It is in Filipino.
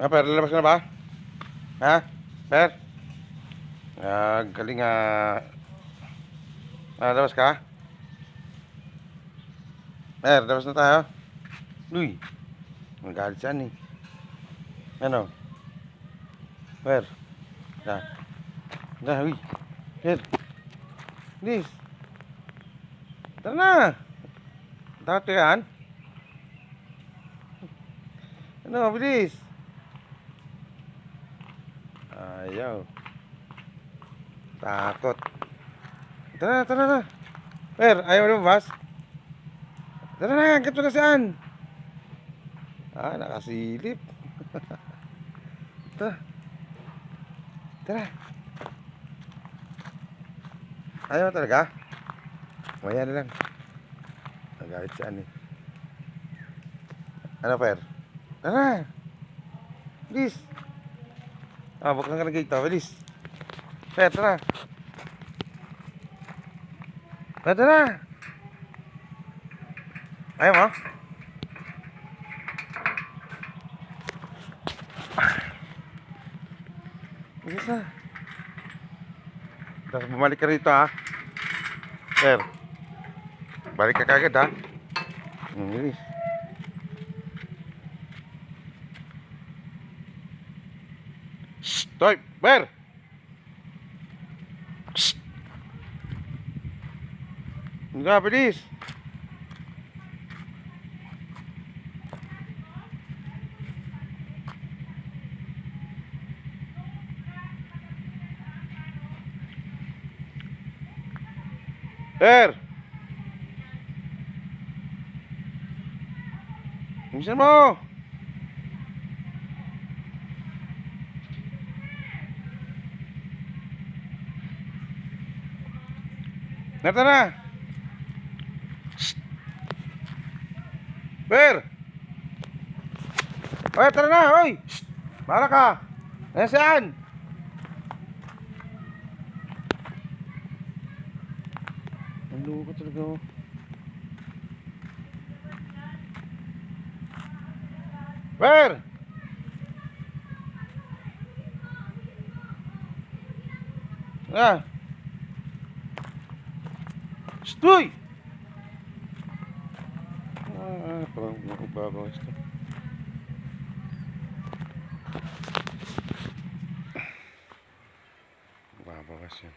Per, lalabas ka na ba? Ha? Per? Galing labas ka? Per, labas na tayo. Uy, magalit siyan eh. Ano? Per, da. Da, uy. Per, bilis. Tara na. Takot ka yan? Ano, bilis. Ayaw. Takot. Tara na, tara na. Per, ayaw na lumabas? Tara na, hanggat mo na saan? Nakasilip. Tara. Tara. Ayaw mo talaga? Maya na lang. Nagalit siya eh. Ano, Per? Tara. Bilis. Buksan ka ng gate to. Bilis. Per, tara. Per, tara. Ayaw mo? Bilis na. Tapos bumalik ka rito ha. Per. Balik ka kagad ha. Bilis. Stop! Per! Enggak, bilis. Per! Bilisan mo! Tara! Per! Oy, tara na! Oy! Bahala ka! Nasaan? Ang loko talaga oh. Per! Stoy! Parang magbabawas to. Magbabawas yan.